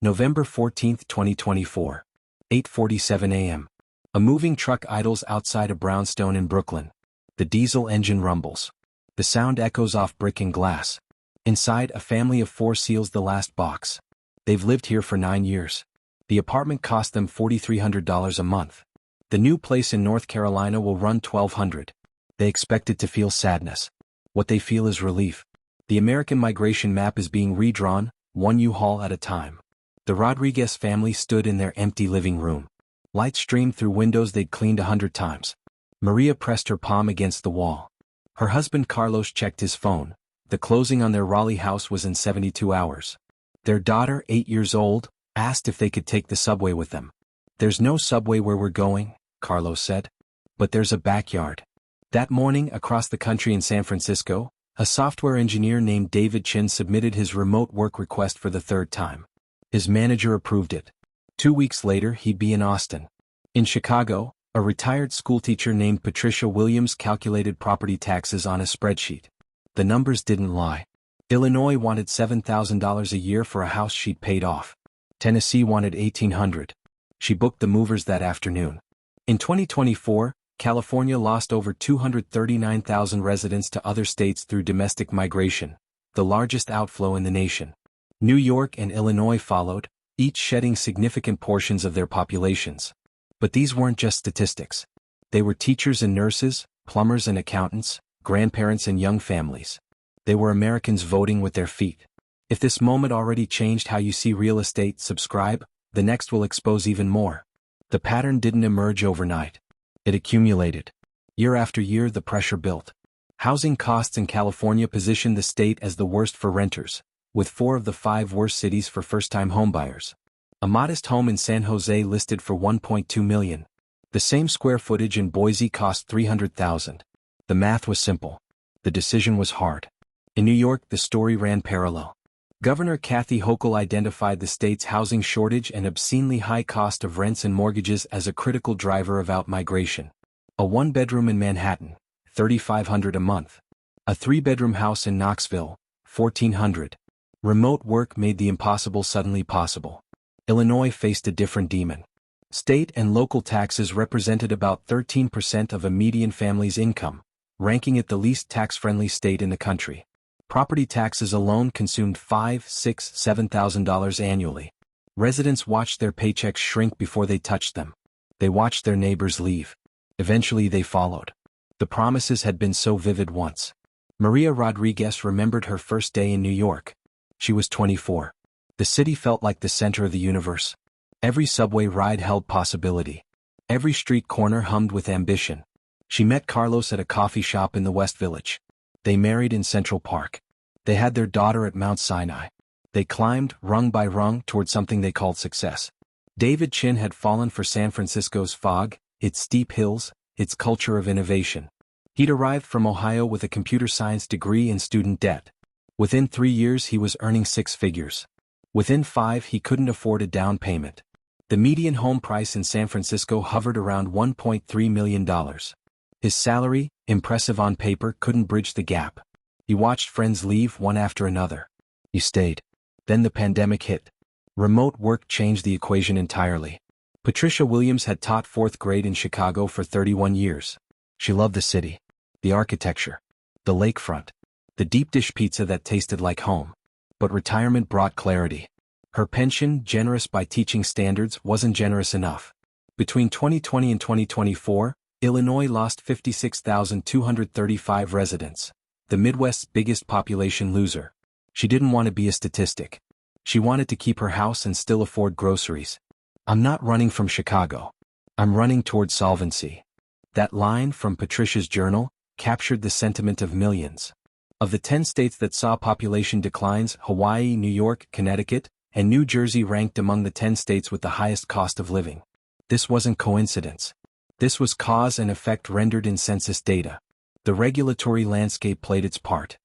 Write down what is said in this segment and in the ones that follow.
November 14, 2024. 8:47 a.m. A moving truck idles outside a brownstone in Brooklyn. The diesel engine rumbles. The sound echoes off brick and glass. Inside, a family of 4 seals the last box. They've lived here for 9 years. The apartment cost them $4,300 a month. The new place in North Carolina will run $1,200. They expected to feel sadness. What they feel is relief. The American migration map is being redrawn, one U-Haul at a time. The Rodriguez family stood in their empty living room. Light streamed through windows they'd cleaned 100 times. Maria pressed her palm against the wall. Her husband Carlos checked his phone. The closing on their Raleigh house was in 72 hours. Their daughter, 8 years old, asked if they could take the subway with them. "There's no subway where we're going," Carlos said. "But there's a backyard." That morning, across the country in San Francisco, a software engineer named David Chin submitted his remote work request for the 3rd time. His manager approved it. 2 weeks later, he'd be in Austin. In Chicago, a retired schoolteacher named Patricia Williams calculated property taxes on a spreadsheet. The numbers didn't lie. Illinois wanted $7,000 a year for a house she'd paid off. Tennessee wanted $1,800. She booked the movers that afternoon. In 2024, California lost over 239,000 residents to other states through domestic migration, the largest outflow in the nation. New York and Illinois followed, each shedding significant portions of their populations. But these weren't just statistics. They were teachers and nurses, plumbers and accountants, grandparents and young families. They were Americans voting with their feet. If this moment already changed how you see real estate, subscribe, the next will expose even more. The pattern didn't emerge overnight. It accumulated. Year after year, the pressure built. Housing costs in California positioned the state as the worst for renters, with 4 of the 5 worst cities for first-time homebuyers. A modest home in San Jose listed for $1.2 million. The same square footage in Boise cost $300,000. The math was simple. The decision was hard. In New York, the story ran parallel. Governor Kathy Hochul identified the state's housing shortage and obscenely high cost of rents and mortgages as a critical driver of outmigration. A 1-bedroom in Manhattan, $3,500 a month. A 3-bedroom house in Knoxville, $1,400. Remote work made the impossible suddenly possible. Illinois faced a different demon. State and local taxes represented about 13% of a median family's income, ranking it the least tax-friendly state in the country. Property taxes alone consumed $5,000, $6,000, $7,000 annually. Residents watched their paychecks shrink before they touched them. They watched their neighbors leave. Eventually they followed. The promises had been so vivid once. Maria Rodriguez remembered her first day in New York. She was 24. The city felt like the center of the universe. Every subway ride held possibility. Every street corner hummed with ambition. She met Carlos at a coffee shop in the West Village. They married in Central Park. They had their daughter at Mount Sinai. They climbed, rung by rung, toward something they called success. David Chin had fallen for San Francisco's fog, its steep hills, its culture of innovation. He'd arrived from Ohio with a computer science degree and student debt. Within 3 years he was earning 6 figures. Within 5 he couldn't afford a down payment. The median home price in San Francisco hovered around $1.3 million. His salary, impressive on paper, couldn't bridge the gap. He watched friends leave one after another. He stayed. Then the pandemic hit. Remote work changed the equation entirely. Patricia Williams had taught 4th grade in Chicago for 31 years. She loved the city, the architecture, the lakefront, the deep dish pizza that tasted like home. But retirement brought clarity. Her pension, generous by teaching standards, wasn't generous enough. Between 2020 and 2024, Illinois lost 56,235 residents, the Midwest's biggest population loser. She didn't want to be a statistic. She wanted to keep her house and still afford groceries. "I'm not running from Chicago. I'm running toward solvency." That line from Patricia's journal captured the sentiment of millions. Of the 10 states that saw population declines, Hawaii, New York, Connecticut, and New Jersey ranked among the 10 states with the highest cost of living. This wasn't coincidence. This was cause and effect rendered in census data. The regulatory landscape played its part.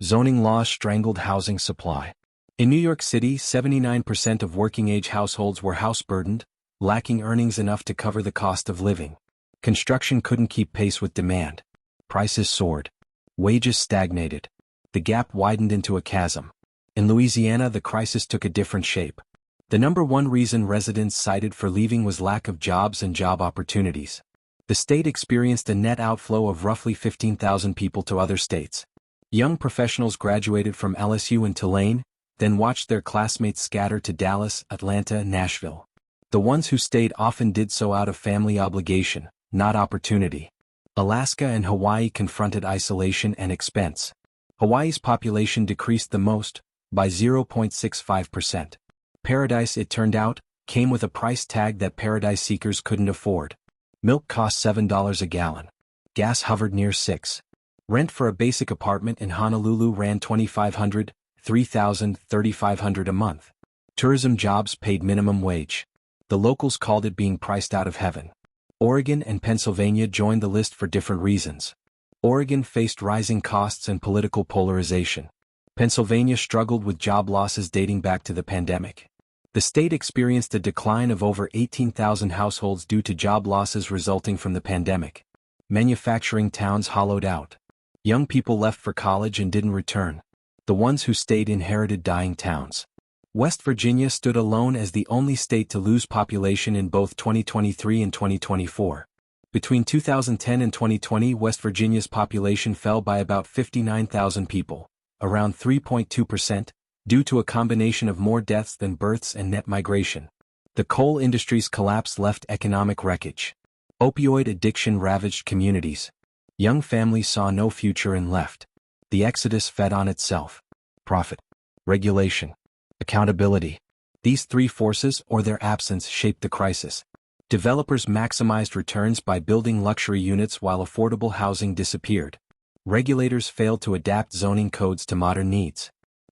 Zoning laws strangled housing supply. In New York City, 79% of working-age households were house-burdened, lacking earnings enough to cover the cost of living. Construction couldn't keep pace with demand. Prices soared. Wages stagnated. The gap widened into a chasm. In Louisiana, the crisis took a different shape. The number one reason residents cited for leaving was lack of jobs and job opportunities. The state experienced a net outflow of roughly 15,000 people to other states. Young professionals graduated from LSU and Tulane, then watched their classmates scatter to Dallas, Atlanta, and Nashville. The ones who stayed often did so out of family obligation, not opportunity. Alaska and Hawaii confronted isolation and expense. Hawaii's population decreased the most, by 0.65%. Paradise, it turned out, came with a price tag that paradise seekers couldn't afford. Milk cost $7 a gallon. Gas hovered near $6. Rent for a basic apartment in Honolulu ran $2,500, $3,000, $3,500 a month. Tourism jobs paid minimum wage. The locals called it being priced out of heaven. Oregon and Pennsylvania joined the list for different reasons. Oregon faced rising costs and political polarization. Pennsylvania struggled with job losses dating back to the pandemic. The state experienced a decline of over 18,000 households due to job losses resulting from the pandemic. Manufacturing towns hollowed out. Young people left for college and didn't return. The ones who stayed inherited dying towns. West Virginia stood alone as the only state to lose population in both 2023 and 2024. Between 2010 and 2020, West Virginia's population fell by about 59,000 people, around 3.2%, due to a combination of more deaths than births and net migration. The coal industry's collapse left economic wreckage. Opioid addiction ravaged communities. Young families saw no future and left. The exodus fed on itself. Profit. Regulation. Accountability. These three forces or their absence shaped the crisis. Developers maximized returns by building luxury units while affordable housing disappeared. Regulators failed to adapt zoning codes to modern needs.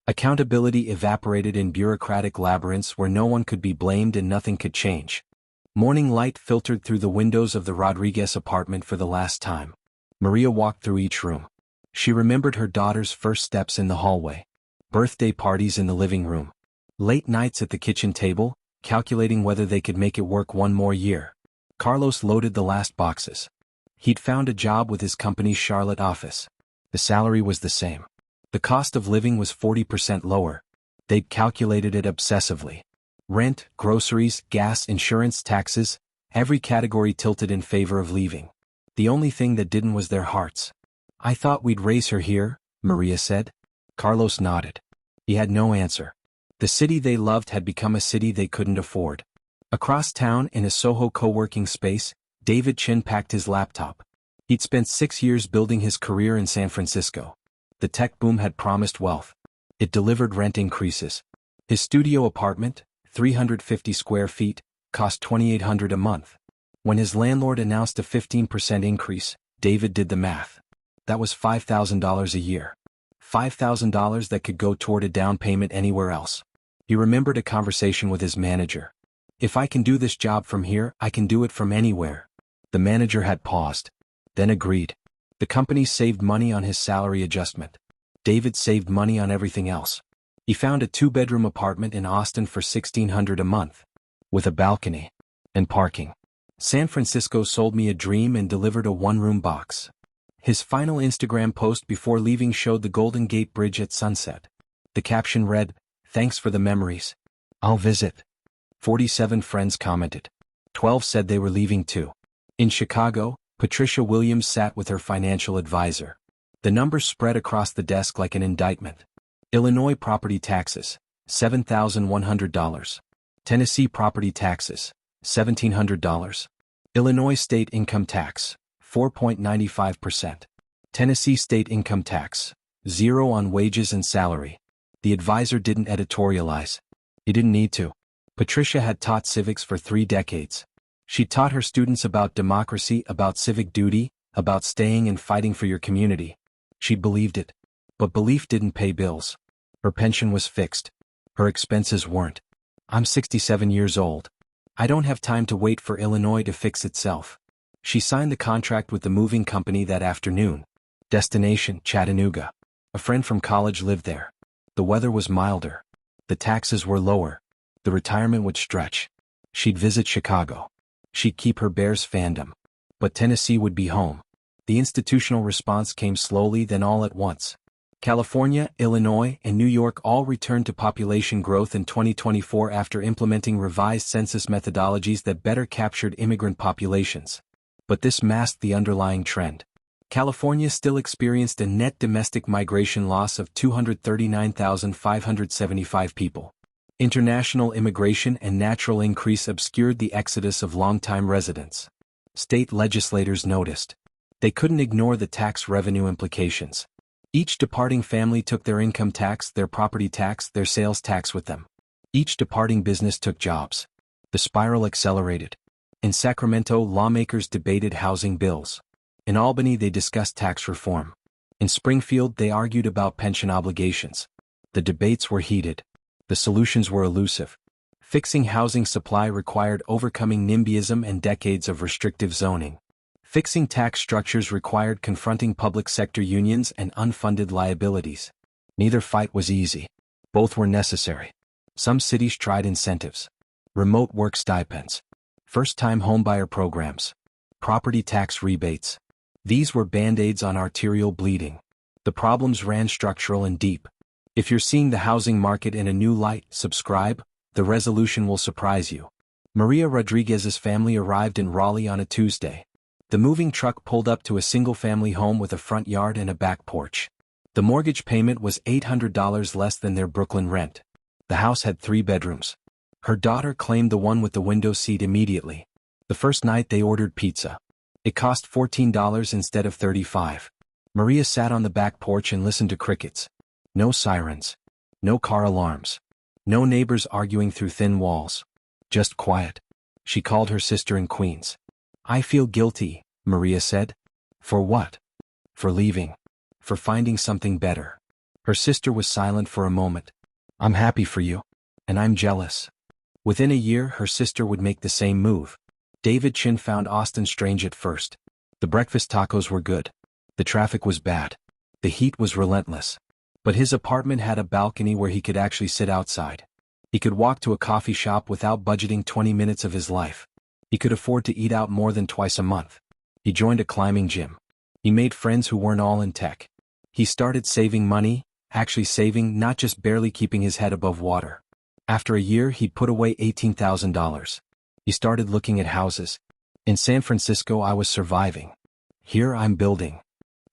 Accountability evaporated in bureaucratic labyrinths where no one could be blamed and nothing could change. Morning light filtered through the windows of the Rodriguez apartment for the last time. Maria walked through each room. She remembered her daughter's first steps in the hallway. Birthday parties in the living room. Late nights at the kitchen table, calculating whether they could make it work one more year. Carlos loaded the last boxes. He'd found a job with his company's Charlotte office. The salary was the same. The cost of living was 40% lower. They'd calculated it obsessively. Rent, groceries, gas, insurance, taxes, every category tilted in favor of leaving. The only thing that didn't was their hearts. "I thought we'd raise her here," Maria said. Carlos nodded. He had no answer. The city they loved had become a city they couldn't afford. Across town in a Soho co-working space, David Chin packed his laptop. He'd spent 6 years building his career in San Francisco. The tech boom had promised wealth. It delivered rent increases. His studio apartment, 350 square feet, cost $2,800 a month. When his landlord announced a 15% increase, David did the math. That was $5,000 a year. $5,000 that could go toward a down payment anywhere else. He remembered a conversation with his manager. "If I can do this job from here, I can do it from anywhere." The manager had paused, then agreed. The company saved money on his salary adjustment. David saved money on everything else. He found a 2-bedroom apartment in Austin for $1,600 a month, with a balcony and parking. "San Francisco sold me a dream and delivered a 1-room box." His final Instagram post before leaving showed the Golden Gate Bridge at sunset. The caption read, "Thanks for the memories. I'll visit." 47 friends commented. 12 said they were leaving too. In Chicago, Patricia Williams sat with her financial advisor. The numbers spread across the desk like an indictment. Illinois property taxes, $7,100. Tennessee property taxes, $1,700. Illinois state income tax, 4.95%. Tennessee state income tax, 0 on wages and salary. The advisor didn't editorialize. He didn't need to. Patricia had taught civics for 3 decades. She taught her students about democracy, about civic duty, about staying and fighting for your community. She believed it. But belief didn't pay bills. Her pension was fixed. Her expenses weren't. "I'm 67 years old. I don't have time to wait for Illinois to fix itself." She signed the contract with the moving company that afternoon. Destination, Chattanooga. A friend from college lived there. The weather was milder. The taxes were lower. The retirement would stretch. She'd visit Chicago. She'd keep her Bears fandom. But Tennessee would be home. The institutional response came slowly, then all at once. California, Illinois, and New York all returned to population growth in 2024 after implementing revised census methodologies that better captured immigrant populations. But this masked the underlying trend. California still experienced a net domestic migration loss of 239,575 people. International immigration and natural increase obscured the exodus of longtime residents. State legislators noticed. They couldn't ignore the tax revenue implications. Each departing family took their income tax, their property tax, their sales tax with them. Each departing business took jobs. The spiral accelerated. In Sacramento, lawmakers debated housing bills. In Albany, they discussed tax reform. In Springfield, they argued about pension obligations. The debates were heated. The solutions were elusive. Fixing housing supply required overcoming NIMBYism and decades of restrictive zoning. Fixing tax structures required confronting public sector unions and unfunded liabilities. Neither fight was easy. Both were necessary. Some cities tried incentives. Remote work stipends. First-time homebuyer programs. Property tax rebates. These were band-aids on arterial bleeding. The problems ran structural and deep. If you're seeing the housing market in a new light, subscribe. The resolution will surprise you. Maria Rodriguez's family arrived in Raleigh on a Tuesday. The moving truck pulled up to a single-family home with a front yard and a back porch. The mortgage payment was $800 less than their Brooklyn rent. The house had 3 bedrooms. Her daughter claimed the one with the window seat immediately. The first night they ordered pizza. It cost $14 instead of $35. Maria sat on the back porch and listened to crickets. No sirens. No car alarms. No neighbors arguing through thin walls. Just quiet. She called her sister in Queens. "I feel guilty," Maria said. "For what?" "For leaving. For finding something better." Her sister was silent for a moment. "I'm happy for you. And I'm jealous." Within a year, her sister would make the same move. David Chin found Austin strange at first. The breakfast tacos were good. The traffic was bad. The heat was relentless. But his apartment had a balcony where he could actually sit outside. He could walk to a coffee shop without budgeting 20 minutes of his life. He could afford to eat out more than twice a month. He joined a climbing gym. He made friends who weren't all in tech. He started saving money, actually saving, not just barely keeping his head above water. After a year, he'd put away $18,000. He started looking at houses. "In San Francisco, I was surviving. Here I'm building."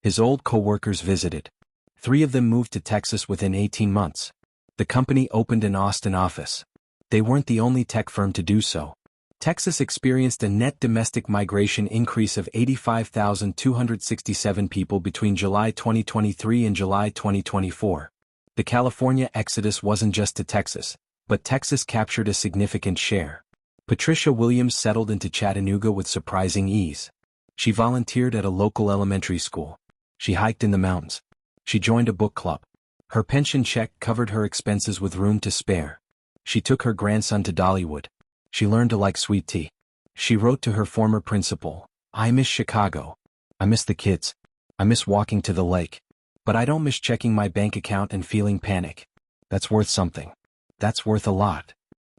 His old co-workers visited. 3 of them moved to Texas within 18 months. The company opened an Austin office. They weren't the only tech firm to do so. Texas experienced a net domestic migration increase of 85,267 people between July 2023 and July 2024. The California exodus wasn't just to Texas, but Texas captured a significant share. Patricia Williams settled into Chattanooga with surprising ease. She volunteered at a local elementary school. She hiked in the mountains. She joined a book club. Her pension check covered her expenses with room to spare. She took her grandson to Dollywood. She learned to like sweet tea. She wrote to her former principal, "I miss Chicago. I miss the kids. I miss walking to the lake. But I don't miss checking my bank account and feeling panic. That's worth something. That's worth a lot."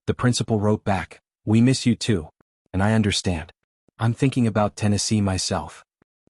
The principal wrote back, "We miss you too. And I understand. I'm thinking about Tennessee myself."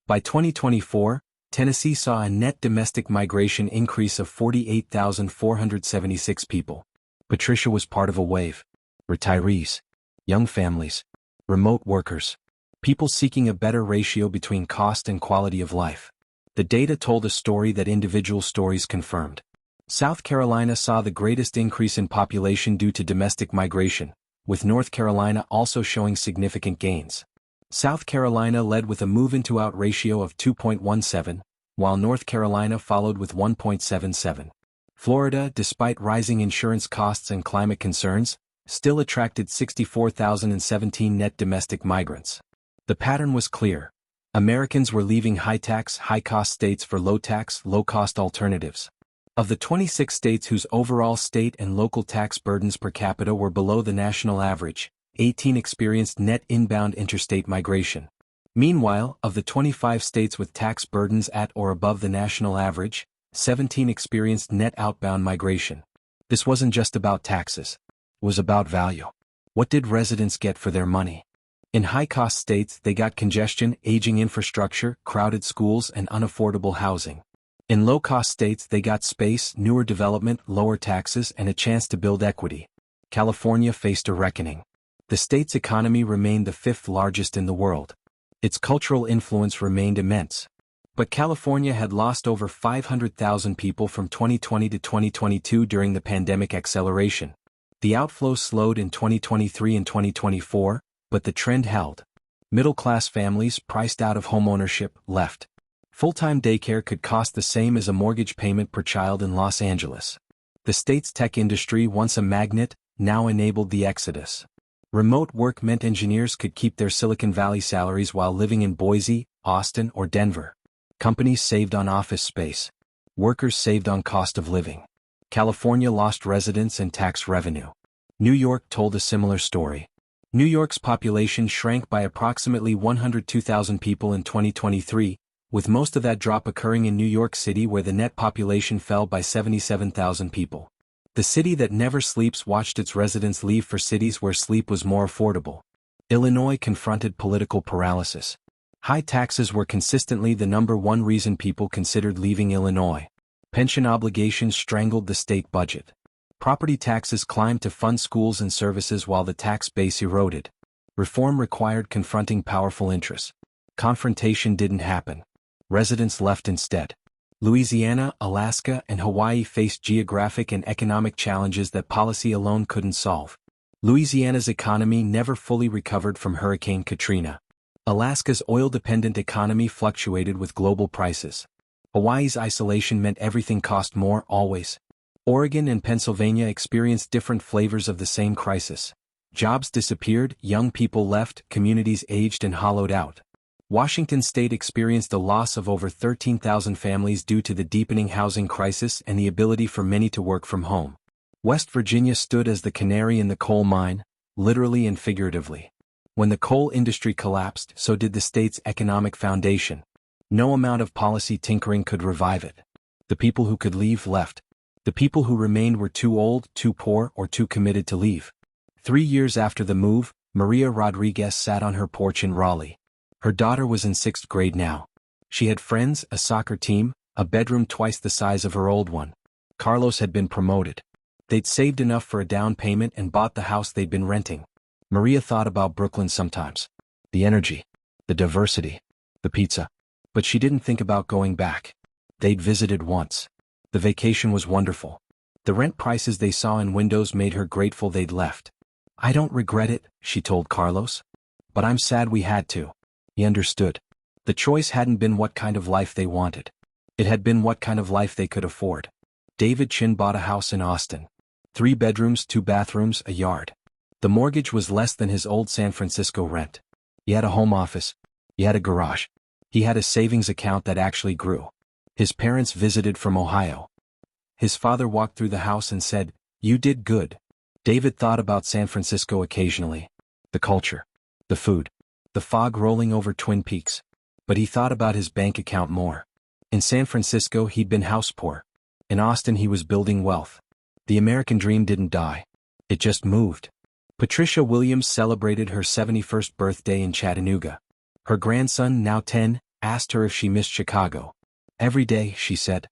By 2024, Tennessee saw a net domestic migration increase of 48,476 people. Patricia was part of a wave. Retirees. Young families. Remote workers. People seeking a better ratio between cost and quality of life. The data told a story that individual stories confirmed. South Carolina saw the greatest increase in population due to domestic migration, with North Carolina also showing significant gains. South Carolina led with a move-into-out ratio of 2.17, while North Carolina followed with 1.77. Florida, despite rising insurance costs and climate concerns, still attracted 64,017 net domestic migrants. The pattern was clear. Americans were leaving high-tax, high-cost states for low-tax, low-cost alternatives. Of the 26 states whose overall state and local tax burdens per capita were below the national average, 18 experienced net inbound interstate migration. Meanwhile, of the 25 states with tax burdens at or above the national average, 17 experienced net outbound migration. This wasn't just about taxes. It was about value. What did residents get for their money? In high-cost states, they got congestion, aging infrastructure, crowded schools, and unaffordable housing. In low-cost states they got space, newer development, lower taxes, and a chance to build equity. California faced a reckoning. The state's economy remained the fifth largest in the world. Its cultural influence remained immense. But California had lost over 500,000 people from 2020 to 2022 during the pandemic acceleration. The outflow slowed in 2023 and 2024, but the trend held. Middle-class families, priced out of homeownership, left. Full-time daycare could cost the same as a mortgage payment per child in Los Angeles. The state's tech industry, once a magnet, now enabled the exodus. Remote work meant engineers could keep their Silicon Valley salaries while living in Boise, Austin, or Denver. Companies saved on office space. Workers saved on cost of living. California lost residents and tax revenue. New York told a similar story. New York's population shrank by approximately 102,000 people in 2023, with most of that drop occurring in New York City where the net population fell by 77,000 people. The city that never sleeps watched its residents leave for cities where sleep was more affordable. Illinois confronted political paralysis. High taxes were consistently the number one reason people considered leaving Illinois. Pension obligations strangled the state budget. Property taxes climbed to fund schools and services while the tax base eroded. Reform required confronting powerful interests. Confrontation didn't happen. Residents left instead. Louisiana, Alaska, and Hawaii faced geographic and economic challenges that policy alone couldn't solve. Louisiana's economy never fully recovered from Hurricane Katrina. Alaska's oil-dependent economy fluctuated with global prices. Hawaii's isolation meant everything cost more, always. Oregon and Pennsylvania experienced different flavors of the same crisis. Jobs disappeared, young people left, communities aged and hollowed out. Washington state experienced a loss of over 13,000 families due to the deepening housing crisis and the ability for many to work from home. West Virginia stood as the canary in the coal mine, literally and figuratively. When the coal industry collapsed, so did the state's economic foundation. No amount of policy tinkering could revive it. The people who could leave left. The people who remained were too old, too poor, or too committed to leave. 3 years after the move, Maria Rodriguez sat on her porch in Raleigh. Her daughter was in 6th grade now. She had friends, a soccer team, a bedroom twice the size of her old one. Carlos had been promoted. They'd saved enough for a down payment and bought the house they'd been renting. Maria thought about Brooklyn sometimes. The energy, the diversity, the pizza. But she didn't think about going back. They'd visited once. The vacation was wonderful. The rent prices they saw in windows made her grateful they'd left. "I don't regret it," she told Carlos. "But I'm sad we had to." He understood. The choice hadn't been what kind of life they wanted. It had been what kind of life they could afford. David Chin bought a house in Austin. 3 bedrooms, 2 bathrooms, a yard. The mortgage was less than his old San Francisco rent. He had a home office. He had a garage. He had a savings account that actually grew. His parents visited from Ohio. His father walked through the house and said, "You did good." David thought about San Francisco occasionally. The culture. The food. The fog rolling over Twin Peaks. But he thought about his bank account more. In San Francisco he'd been house poor. In Austin he was building wealth. The American dream didn't die. It just moved. Patricia Williams celebrated her 71st birthday in Chattanooga. Her grandson, now 10, asked her if she missed Chicago. "Every day," she said.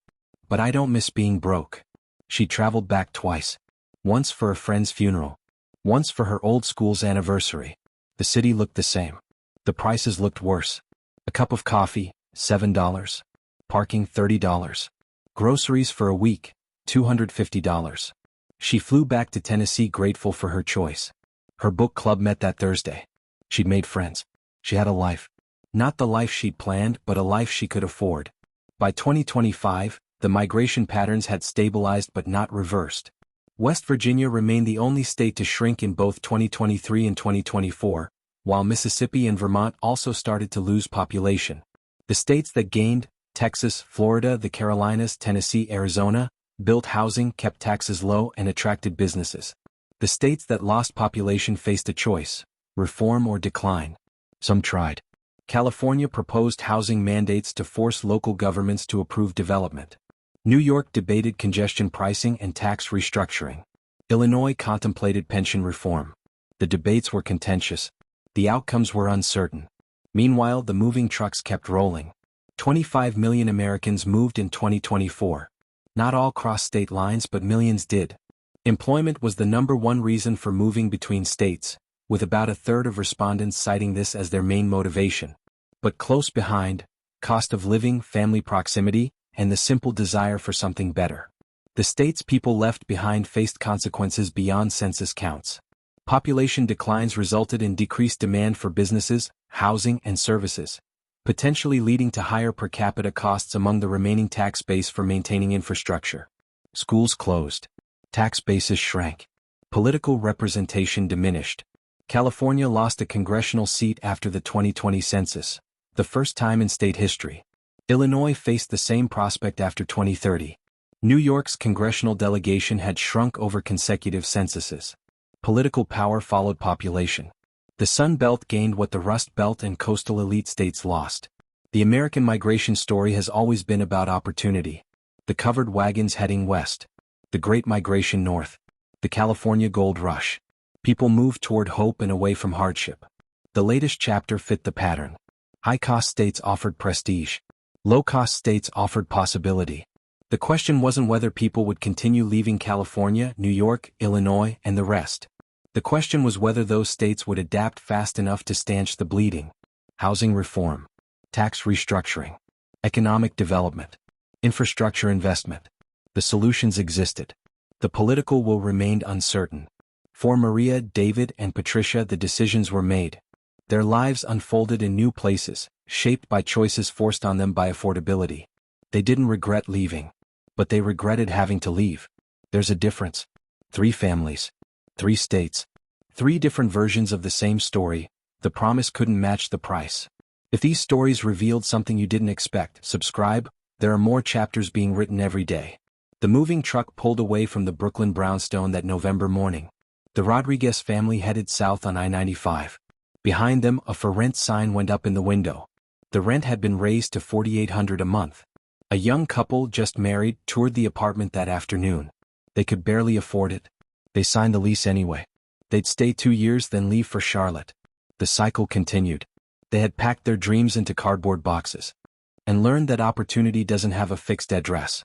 "But I don't miss being broke." She traveled back twice. Once for a friend's funeral. Once for her old school's anniversary. The city looked the same. The prices looked worse. A cup of coffee, $7. Parking, $30. Groceries for a week, $250. She flew back to Tennessee grateful for her choice. Her book club met that Thursday. She'd made friends. She had a life. Not the life she'd planned, but a life she could afford. By 2025, the migration patterns had stabilized but not reversed. West Virginia remained the only state to shrink in both 2023 and 2024, while Mississippi and Vermont also started to lose population. The states that gained, Texas, Florida, the Carolinas, Tennessee, Arizona, built housing, kept taxes low, and attracted businesses. The states that lost population faced a choice: reform or decline. Some tried. California proposed housing mandates to force local governments to approve development. New York debated congestion pricing and tax restructuring. Illinois contemplated pension reform. The debates were contentious. The outcomes were uncertain. Meanwhile, the moving trucks kept rolling. 25 million Americans moved in 2024. Not all crossed state lines, but millions did. Employment was the #1 reason for moving between states, with about a third of respondents citing this as their main motivation. But close behind, cost of living, family proximity, and the simple desire for something better. The states people left behind faced consequences beyond census counts. Population declines resulted in decreased demand for businesses, housing, and services, potentially leading to higher per capita costs among the remaining tax base for maintaining infrastructure. Schools closed. Tax bases shrank. Political representation diminished. California lost a congressional seat after the 2020 census, the first time in state history. Illinois faced the same prospect after 2030. New York's congressional delegation had shrunk over consecutive censuses. Political power followed population. The Sun Belt gained what the Rust Belt and coastal elite states lost. The American migration story has always been about opportunity. The covered wagons heading west. The Great Migration north. The California Gold Rush. People moved toward hope and away from hardship. The latest chapter fit the pattern. High-cost states offered prestige. Low-cost states offered possibility. The question wasn't whether people would continue leaving California, New York, Illinois, and the rest. The question was whether those states would adapt fast enough to stanch the bleeding. Housing reform. Tax restructuring. Economic development. Infrastructure investment. The solutions existed. The political will remained uncertain. For Maria, David, and Patricia, the decisions were made. Their lives unfolded in new places, shaped by choices forced on them by affordability. They didn't regret leaving, but they regretted having to leave. There's a difference. 3 families. 3 states. 3 different versions of the same story. The promise couldn't match the price. If these stories revealed something you didn't expect, subscribe. There are more chapters being written every day. The moving truck pulled away from the Brooklyn brownstone that November morning. The Rodriguez family headed south on I-95. Behind them, a for rent sign went up in the window. The rent had been raised to $4,800 a month. A young couple, just married, toured the apartment that afternoon. They could barely afford it. They signed the lease anyway. They'd stay 2 years, then leave for Charlotte. The cycle continued. They had packed their dreams into cardboard boxes and learned that opportunity doesn't have a fixed address.